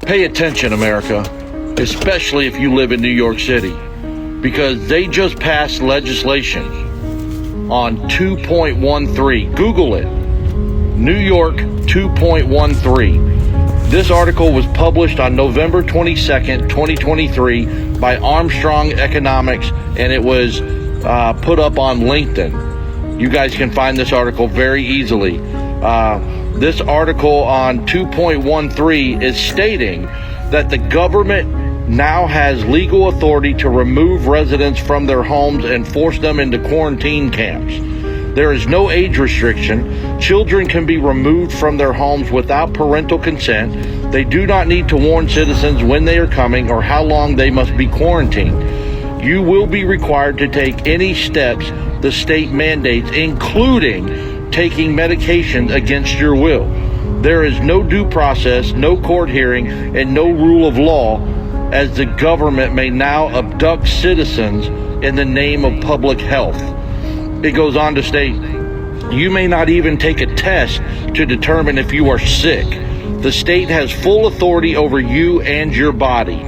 Pay attention, America, especially if you live in New York City, because they just passed legislation on 2.13. Google it. New York 2.13. This article was published on November 22nd, 2023 by Armstrong Economics, and it was put up on LinkedIn. You guys can find this article very easily. This article on 2.13 is stating that the government now has legal authority to remove residents from their homes and force them into quarantine camps. There is no age restriction. Children can be removed from their homes without parental consent. They do not need to warn citizens when they are coming or how long they must be quarantined. You will be required to take any steps the state mandates, including taking medications against your will. There is no due process, no court hearing, and no rule of law, as the government may now abduct citizens in the name of public health. It goes on to state, you may not even take a test to determine if you are sick. The state has full authority over you and your body.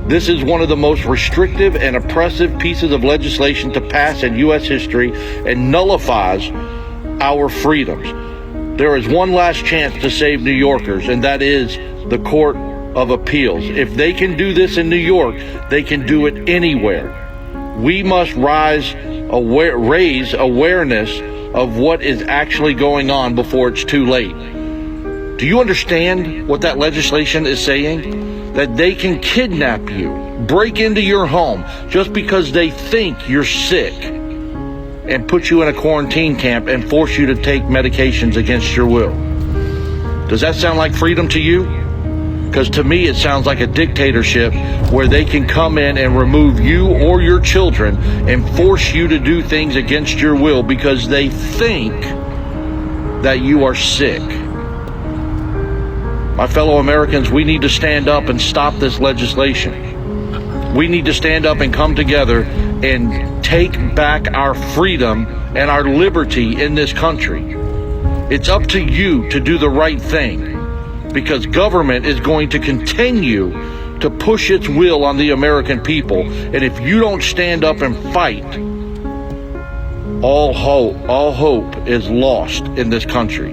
This is one of the most restrictive and oppressive pieces of legislation to pass in U.S. history and nullifies our freedoms. There is one last chance to save New Yorkers, and that is the Court of Appeals. If they can do this in New York, they can do it anywhere. We must raise awareness of what is actually going on before it's too late. Do you understand what that legislation is saying? That they can kidnap you, break into your home just because they think you're sick, and put you in a quarantine camp and force you to take medications against your will. Does that sound like freedom to you? Because to me, it sounds like a dictatorship where they can come in and remove you or your children and force you to do things against your will because they think that you are sick. My fellow Americans, we need to stand up and stop this legislation. We need to stand up and come together and take back our freedom and our liberty in this country. It's up to you to do the right thing, because government is going to continue to push its will on the American people. And if you don't stand up and fight, all hope is lost in this country.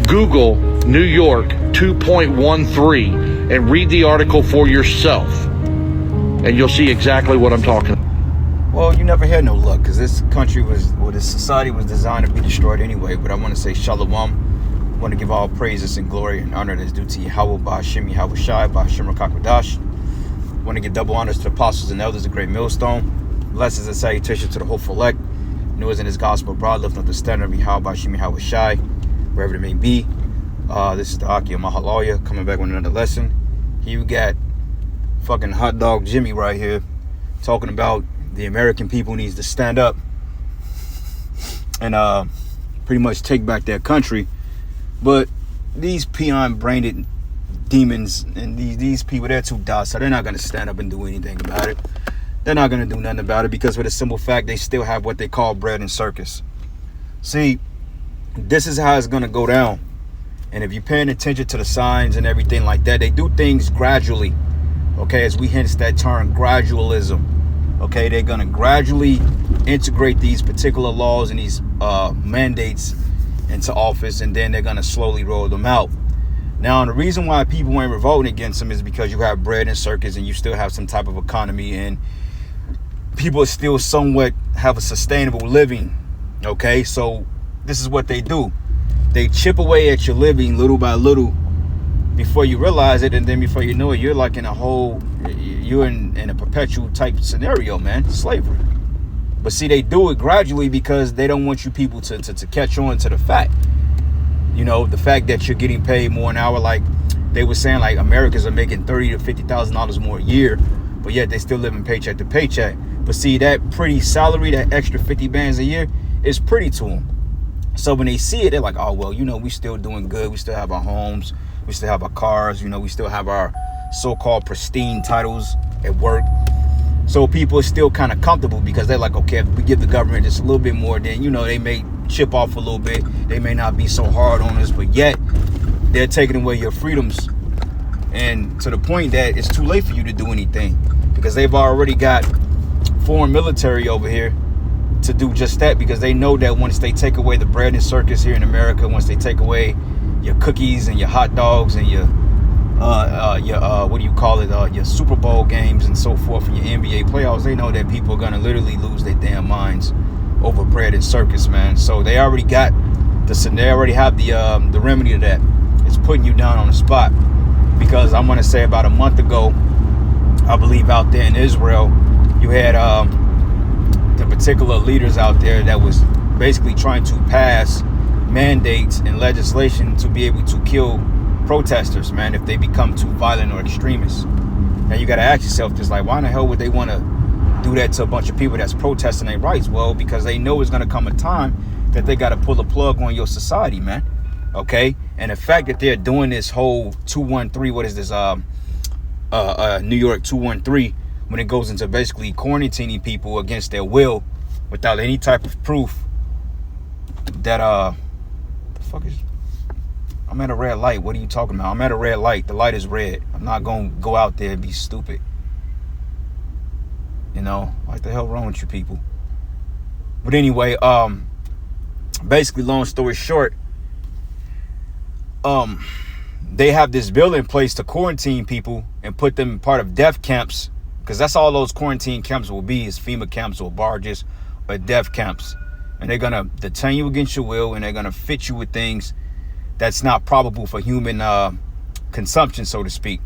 Google New York 2.13 and read the article for yourself, and you'll see exactly what I'm talking about. Well, you never had no luck, because this country this society was designed to be destroyed anyway. But I want to say shalom. I want to give all praises and glory and honor that's due to Yahweh, Ba'Hashem Yahweh Shai, Ba'Hashem Rakakwadash. I want to give double honors to the apostles and elders of Great Millstone. Blessings and salutations to the hopeful elect. News in his gospel broad, lifting up the standard of Yahweh, Ba'Hashem Yahweh Shai, wherever it may be. This is the Aki of Mahaloya coming back with another lesson. Here you got fucking hot dog Jimmy right here talking about the American people needs to stand up and pretty much take back their country. But these peon-brained demons and these people, they're too docile. They're not going to stand up and do anything about it. They're not going to do nothing about it because, for the simple fact, they still have what they call bread and circus. See, this is how it's going to go down. And if you're paying attention to the signs and everything like that, they do things gradually. Okay, as we hint that term, gradualism. Okay, they're going to gradually integrate these particular laws and these mandates into office, and then they're going to slowly roll them out. Now, the reason why people ain't revolting against them is because you have bread and circus and you still have some type of economy, and people still somewhat have a sustainable living. Okay, so this is what they do. They chip away at your living little by little before you realize it, and then before you know it, you're like in a perpetual type scenario, man. Slavery. But see, they do it gradually because they don't want you people to catch on to the fact. You know, the fact that you're getting paid more an hour. Like they were saying, like Americans are making $30,000 to $50,000 more a year, but yet they still living paycheck to paycheck. But see, that pretty salary, that extra 50 bands a year, is pretty to them. So when they see it, they're like, oh, well, you know, we still doing good. We still have our homes. We still have our cars. You know, we still have our so-called pristine titles at work. So people are still kind of comfortable because they're like, okay, if we give the government just a little bit more, then, you know, they may chip off a little bit. They may not be so hard on us, but yet they're taking away your freedoms And to the point that it's too late for you to do anything, because they've already got foreign military over here to do just that, because they know that once they take away the bread and circus here in America, once they take away your cookies and your hot dogs and your what do you call it, your Super Bowl games and so forth, and your NBA playoffs, they know that people are gonna literally lose their damn minds over bread and circus, man. So they already got they already have the remedy to that. It's putting you down on the spot. Because I'm gonna say about a month ago, I believe out there in Israel, you had the particular leaders out there that was basically trying to pass mandates and legislation to be able to kill protesters, man, if they become too violent or extremists. Now you gotta ask yourself, just like, why in the hell would they want to do that to a bunch of people that's protesting their rights? Well, because they know it's gonna come a time that they gotta pull the plug on your society, man. Okay, and the fact that they're doing this whole 213, what is this, New York 213, when it goes into basically quarantining people against their will without any type of proof that the fuck is, I'm at a red light. What are you talking about? I'm at a red light. The light is red. I'm not gonna go out there and be stupid. You know, what the hell wrong with you people? But anyway, basically, long story short, they have this bill in place to quarantine people and put them in part of death camps, because that's all those quarantine camps will be, is FEMA camps or barges or death camps. And they're gonna detain you against your will, and they're gonna fit you with things that's not probable for human consumption, so to speak.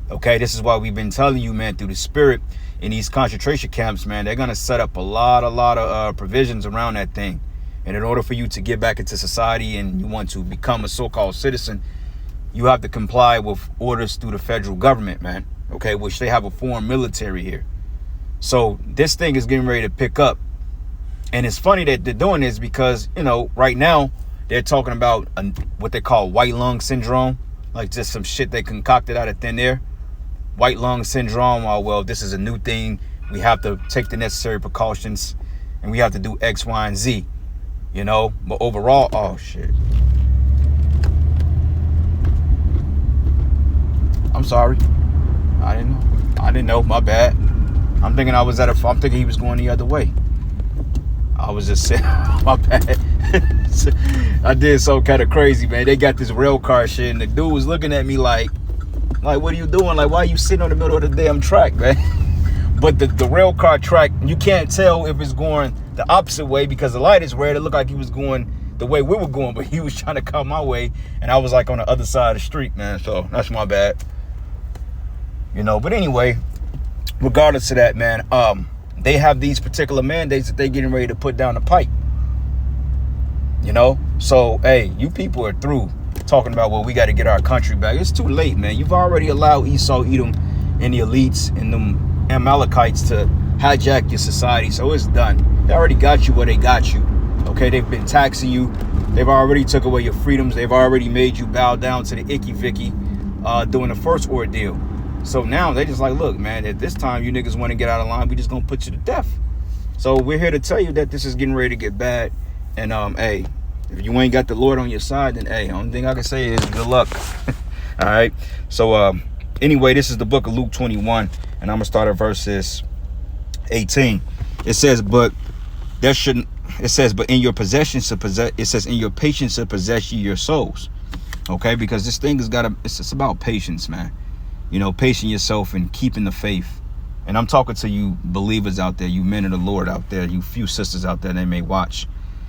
Okay, this is why we've been telling you, man, through the spirit, in these concentration camps, man, they're gonna set up a lot of provisions around that thing. And in order for you to get back into society and you want to become a so-called citizen, you have to comply with orders through the federal government, man. Okay, which they have a foreign military here. So this thing is getting ready to pick up. And it's funny that they're doing this because, you know, right now they're talking about what they call white lung syndrome, like just some shit they concocted out of thin air. White lung syndrome, oh, well, this is a new thing. We have to take the necessary precautions and we have to do X, Y, and Z. You know, but overall, oh shit. I'm sorry. I didn't know. My bad. I'm thinking I'm thinking he was going the other way. I was just saying, my bad. I did so kind of crazy, man. They got this rail car shit, and the dude was looking at me like, what are you doing? Like, why are you sitting on the middle of the damn track, man? But the rail car track, you can't tell if it's going the opposite way because the light is red. It looked like he was going the way we were going, but he was trying to come my way, and I was like on the other side of the street, man. So that's my bad. You know, but anyway, regardless of that, man, they have these particular mandates that they're getting ready to put down the pipe. You know, so hey, you people are through talking about, well, we got to get our country back. It's too late, man. You've already allowed Esau, Edom, and the elites and them Amalekites to hijack your society, so it's done. They already got you where they got you. Okay, they've been taxing you. They've already took away your freedoms. They've already made you bow down to the icky vicky during the first ordeal. So now they just like, look, man, at this time you niggas want to get out of line, we just gonna put you to death. So we're here to tell you that this is getting ready to get bad. And hey, if you ain't got the Lord on your side, then hey, only thing I can say is good luck. All right. So anyway, this is the book of Luke 21, and I'm gonna start at verses 18. It says, but in your possessions to possess, it says, in your patience to possess ye your souls. Okay, because this thing it's about patience, man. You know, pacing yourself and keeping the faith. And I'm talking to you believers out there, you men of the Lord out there, you few sisters out there that may watch.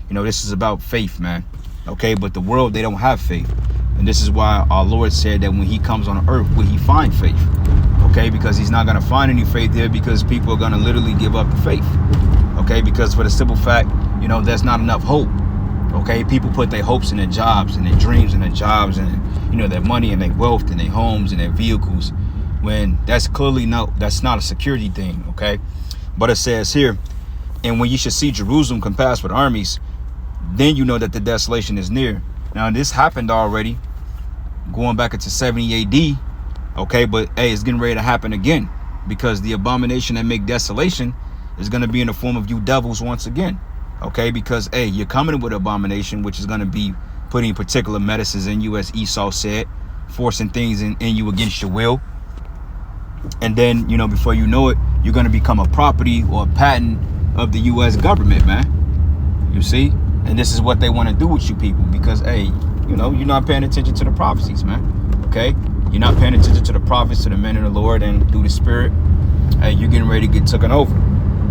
You know, this is about faith, man. Okay, but the world, they don't have faith. And this is why our Lord said that when he comes on earth, will he find faith? Okay, because he's not going to find any faith there, because people are going to literally give up the faith. Okay, because for the simple fact, you know, there's not enough hope. Okay, people put their hopes in their jobs and their dreams and their jobs and, you know, their money and their wealth and their homes and their vehicles, when that's clearly that's not a security thing. Okay, but it says here, and when you should see Jerusalem compassed with armies, then you know that the desolation is near. Now this happened already, going back into 70 AD. Okay, but hey, it's getting ready to happen again, because the abomination that make desolation is going to be in the form of you devils once again. Okay, because hey, you're coming with abomination, which is going to be putting particular medicines in you, as Esau said, forcing things in you against your will. And then, you know, before you know it, you're going to become a property or a patent of the U.S. government, man. You see? And this is what they want to do with you people, because, hey, you know, you're not paying attention to the prophecies, man. Okay? You're not paying attention to the prophets, to the men of the Lord, and through the Spirit. Hey, you're getting ready to get taken over.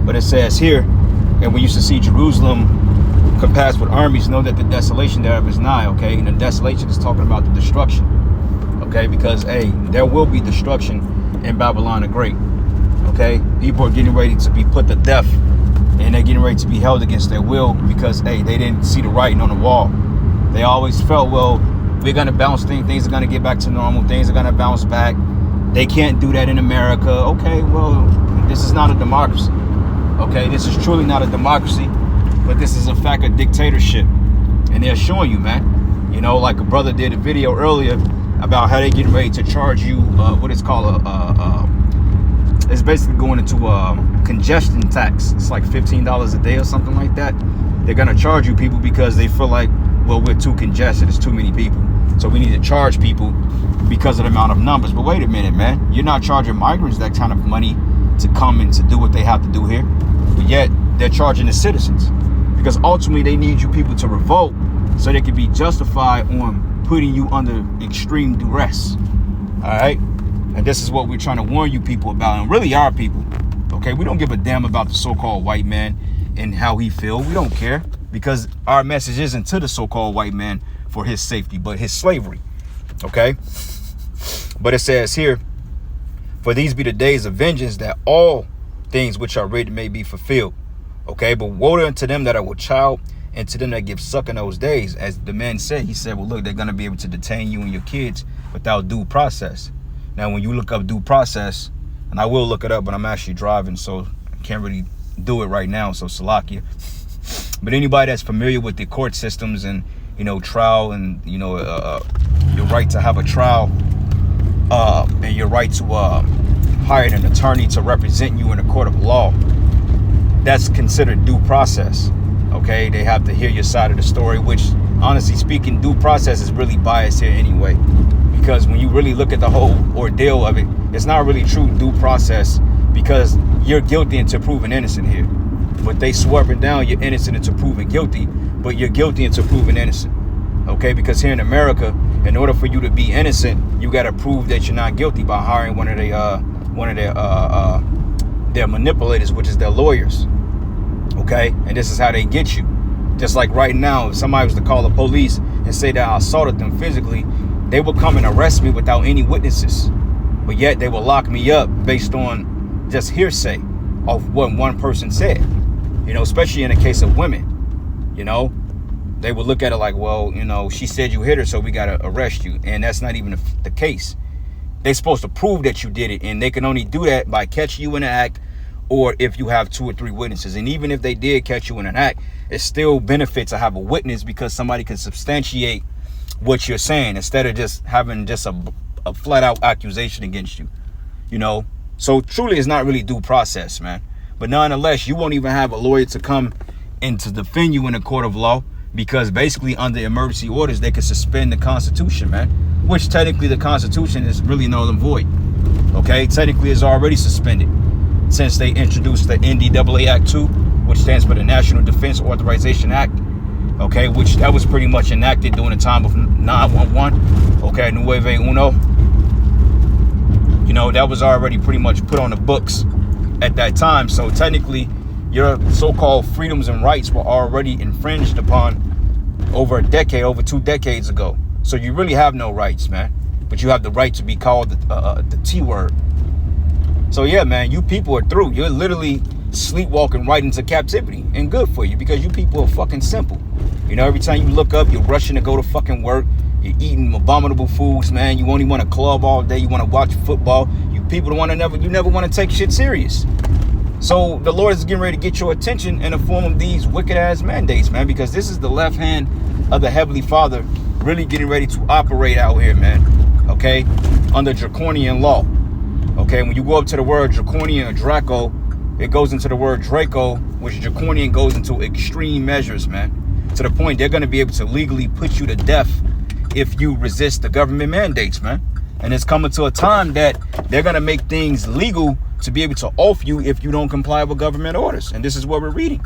But it says here, and we used to see Jerusalem compassed with armies, know that the desolation thereof is nigh, okay? And the desolation is talking about the destruction, okay? Because, hey, there will be destruction in Babylon the Great, okay? People are getting ready to be put to death, and they're getting ready to be held against their will because, hey, they didn't see the writing on the wall. They always felt, well, we're going to bounce things are going to get back to normal, things are going to bounce back. They can't do that in America. Okay, well, this is not a democracy, okay? This is truly not a democracy. But this is a fact of dictatorship, and they're showing you, man. You know, like a brother did a video earlier about how they getting ready to charge you what it's called it's basically going into congestion tax. It's like $15 a day or something like that. They're gonna charge you people because they feel like, well, we're too congested. It's too many people, so we need to charge people because of the amount of numbers. But wait a minute, man. You're not charging migrants that kind of money to come and to do what they have to do here, but yet they're charging the citizens. Because ultimately they need you people to revolt so they can be justified on putting you under extreme duress. All right? And this is what we're trying to warn you people about, and really our people. Okay? We don't give a damn about the so-called white man and how he feels. We don't care, because our message isn't to the so-called white man for his safety, but his slavery. Okay? But it says here, for these be the days of vengeance, that all things which are written may be fulfilled. Okay, but woe unto them that are with child, and to them that give suck in those days. As the man said, he said, well, look, they're going to be able to detain you and your kids without due process. Now, when you look up due process, and I will look it up, but I'm actually driving, so I can't really do it right now, so Salakia. But anybody that's familiar with the court systems and, you know, trial and, you know, your right to have a trial and your right to hire an attorney to represent you in a court of law, that's considered due process. Okay, they have to hear your side of the story, which, honestly speaking, due process is really biased here anyway, because when you really look at the whole ordeal of it, it's not really true due process, because you're guilty until proven innocent here. But they swerving down, you're innocent until proven guilty, but you're guilty until proven innocent. Okay, because here in America, in order for you to be innocent, you got to prove that you're not guilty by hiring one of their manipulators, which is their lawyers. Okay, and this is how they get you. Just like right now, if somebody was to call the police and say that I assaulted them physically, they will come and arrest me without any witnesses, but yet they will lock me up based on just hearsay of what one person said. You know, especially in the case of women, you know, they will look at it like, well, you know, she said you hit her, so we got to arrest you. And that's not even the case. They're supposed to prove that you did it, and they can only do that by catching you in an act, or if you have 2 or 3 witnesses. And even if they did catch you in an act, it still benefits to have a witness, because somebody can substantiate what you're saying instead of just having just a flat out accusation against you, you know. So truly, it's not really due process, man. But nonetheless, you won't even have a lawyer to come and to defend you in a court of law, because basically under emergency orders, they can suspend the Constitution, man, which technically the Constitution is really null and void. Okay, technically it's already suspended since they introduced the NDAA Act 2, which stands for the National Defense Authorization Act. Okay, which that was pretty much enacted during the time of 9/11. Okay, Nueve Uno. You know, that was already pretty much put on the books at that time. So technically, your so-called freedoms and rights were already infringed upon over a decade, over 2 decades ago. So you really have no rights, man. But you have the right to be called the T word. So yeah, man, you people are through. You're literally sleepwalking right into captivity, and good for you, because you people are fucking simple. You know, every time you look up, you're rushing to go to fucking work. You're eating abominable foods, man. You only want to club all day. You want to watch football. You people never want to take shit serious. So the Lord is getting ready to get your attention in the form of these wicked ass mandates, man, because this is the left hand of the Heavenly Father really getting ready to operate out here, man. Okay, under draconian law. Okay, when you go up to the word draconian or Draco, it goes into the word Draco, which draconian goes into extreme measures, man. To the point they're going to be able to legally put you to death if you resist the government mandates, man. And it's coming to a time that they're going to make things legal to be able to off you if you don't comply with government orders. And this is what we're reading.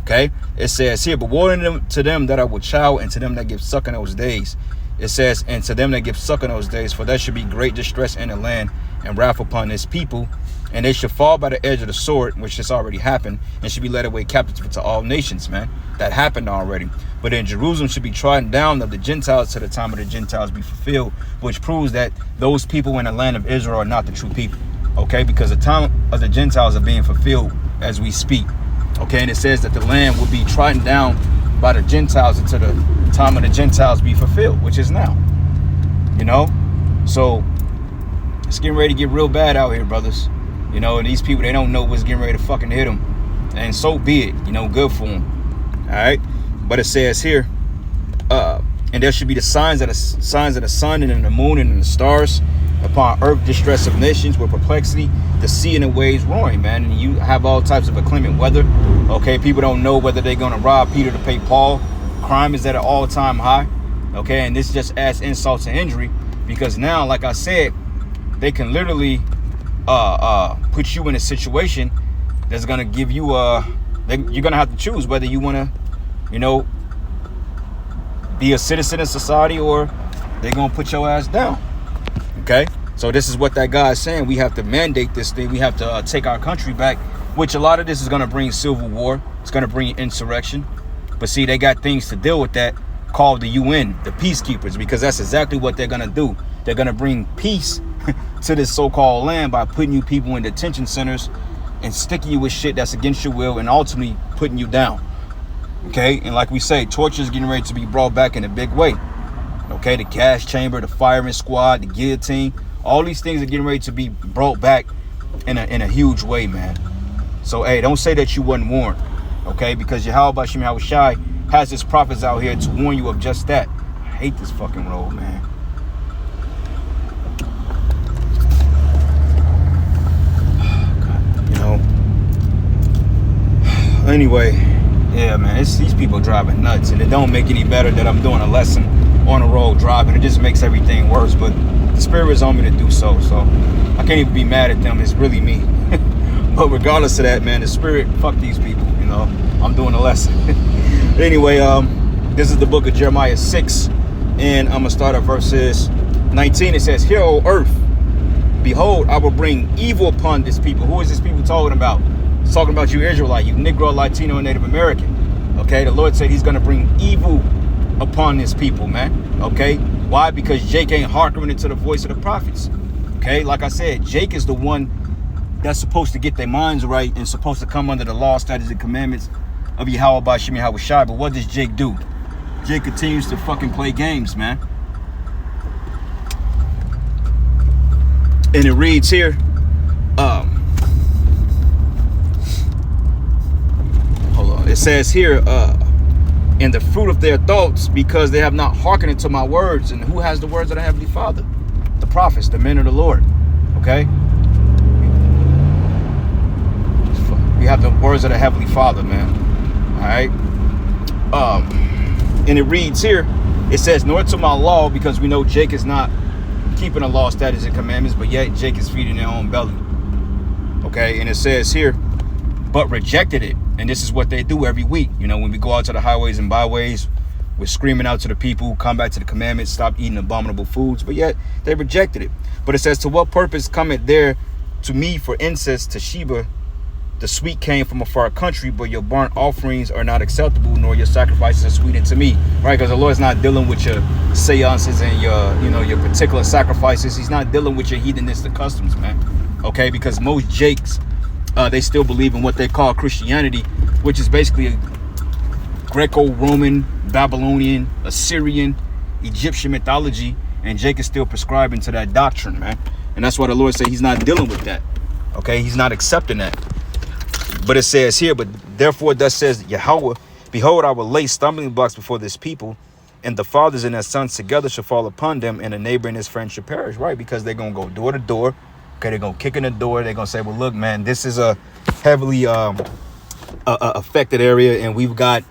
Okay, it says here, but woe to them that are with child, and to them that give suck in those days. It says, and to them that give suck in those days, for there should be great distress in the land, and wrath upon this people, and they should fall by the edge of the sword, which has already happened, and should be led away captive to all nations, man. That happened already. But in Jerusalem should be trodden down of the Gentiles to the time of the Gentiles be fulfilled, which proves that those people in the land of Israel are not the true people. Okay, because the time of the Gentiles are being fulfilled as we speak. Okay, and it says that the land will be trodden down by the Gentiles until the time of the Gentiles be fulfilled, which is now. You know, so it's getting ready to get real bad out here, brothers. You know, and these people, they don't know what's getting ready to fucking hit them. And so be it, you know, good for them. All right, but it says here, and there should be the signs of the sun and the moon and the stars upon earth, distress of nations with perplexity, the sea and the waves roaring, man. And you have all types of inclement weather. Okay, people don't know whether they're gonna rob Peter to pay Paul. Crime is at an all-time high. Okay, and this just adds insult to injury, because now, like I said, they can literally put you in a situation that's gonna give you you're gonna have to choose whether you want to, you know, be a citizen in society, or they're gonna put your ass down. Okay, so this is what that guy is saying. We have to mandate this thing. We have to take our country back, which a lot of this is going to bring civil war. It's going to bring insurrection. But see, they got things to deal with that called the UN, the peacekeepers, because that's exactly what they're going to do. They're going to bring peace to this so-called land by putting you people in detention centers and sticking you with shit that's against your will and ultimately putting you down. Okay, and like we say, torture is getting ready to be brought back in a big way. Okay, the gas chamber, the firing squad, the guillotine, all these things are getting ready to be brought back in a huge way, man. So, hey, don't say that you wasn't warned, okay? Because Yahweh Shem Shai has his prophets out here to warn you of just that. I hate this fucking road, man. God, you know. Anyway, yeah, man, these people driving nuts, and it don't make any better that I'm doing a lesson on the road driving. It just makes everything worse, but the spirit is on me to do so I can't even be mad at them. It's really me. But regardless of that, man, the spirit, fuck these people, you know. I'm doing a lesson. Anyway, this is the book of Jeremiah 6, and I'm gonna start at verses 19. It says, "Hear, O earth, behold, I will bring evil upon this people." Who is this people talking about? It's talking about you Israelite, you Negro, Latino, and Native American. Okay, the Lord said he's gonna bring evil upon this people, man. Okay, why? Because Jake ain't hearkening to the voice of the prophets. Okay, like I said, Jake is the one that's supposed to get their minds right and supposed to come under the law, statutes, and commandments of Yahweh Shem Shai. But what does Jake do? Jake continues to fucking play games, man. And it reads here, hold on. It says here, and the fruit of their thoughts, because they have not hearkened to my words. And who has the words of the Heavenly Father? The prophets, the men of the Lord. Okay? We have the words of the Heavenly Father, man. All right? And it reads here, it says, nor to my law, because we know Jake is not keeping the law, statutes, and commandments, but yet Jake is feeding their own belly. Okay? And it says here, but rejected it. And this is what they do every week. You know, when we go out to the highways and byways, we're screaming out to the people, come back to the commandments, stop eating abominable foods, but yet they rejected it. But it says, to what purpose cometh there to me for incense to Sheba? The sweet came from a far country, but your burnt offerings are not acceptable, nor your sacrifices are sweet unto me. Right? Because the Lord's not dealing with your seances and your particular sacrifices. He's not dealing with your heathenistic customs, man. Okay? Because most Jakes, they still believe in what they call Christianity, which is basically a Greco-Roman, Babylonian, Assyrian, Egyptian mythology, and Jake is still prescribing to that doctrine, man. And that's why the Lord said he's not dealing with that. Okay, he's not accepting that. But it says here, but therefore thus says Yahweh, behold, I will lay stumbling blocks before this people, and the fathers and their sons together shall fall upon them, and the neighbor and his friend shall perish, right? Because they're going to go door to door. Okay, they're going to kick in the door. They're going to say, well, look, man, this is a heavily affected area, and we've got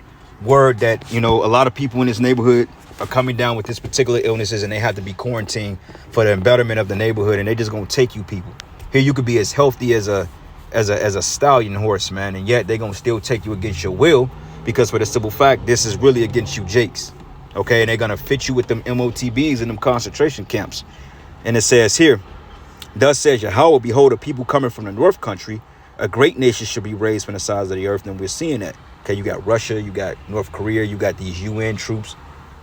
word that, you know, a lot of people in this neighborhood are coming down with this particular illnesses, and they have to be quarantined for the betterment of the neighborhood, and they just gonna take you people. Here you could be as healthy as a stallion horse, man, and yet they gonna still take you against your will, because for the simple fact, this is really against you jakes. Okay, and they're gonna fit you with them MOTBs in them concentration camps. And it says here, thus says Yahweh, behold, a people coming from the north country, a great nation should be raised from the sides of the earth. And we're seeing that. Okay, you got Russia, you got North Korea, you got these UN troops.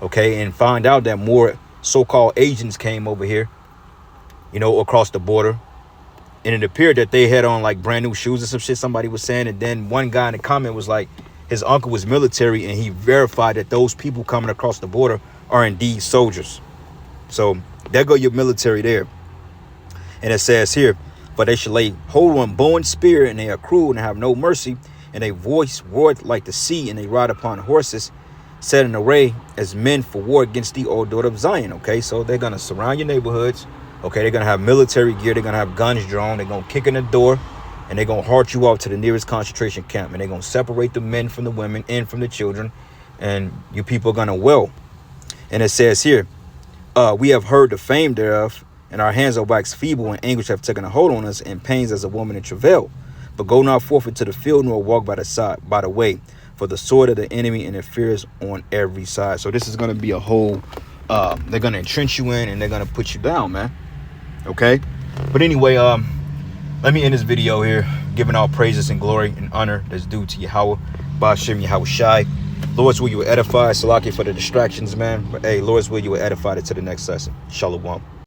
Okay, and find out that more so-called Asians came over here, you know, across the border. And it appeared that they had on like brand new shoes or some shit, somebody was saying. And then one guy in the comment was like, his uncle was military, and he verified that those people coming across the border are indeed soldiers. So there go your military there. And it says here, but they shall lay hold on bow and spear, and they are cruel and have no mercy, and they voice roared like the sea, and they ride upon horses, set in array as men for war against thee, O daughter of Zion. Okay, so they're gonna surround your neighborhoods. Okay, they're gonna have military gear, they're gonna have guns drawn, they're gonna kick in the door, and they're gonna hart you off to the nearest concentration camp, and they're gonna separate the men from the women and from the children, and you people are gonna wail. And it says here, we have heard the fame thereof, and our hands are waxed feeble, and anguish have taken a hold on us, and pains as a woman in travail. But go not forth into the field, nor walk by the way, for the sword of the enemy interferes on every side. So this is gonna be a whole, they're gonna entrench you in, and they're gonna put you down, man. Okay, but anyway, let me end this video here, giving all praises and glory and honor that's due to Yahweh, Ba'ashem Yahweh Shai. Lord's will you will edify. Salaki for the distractions, man. But hey, Lord's will you will edify it to the next lesson. Shalom.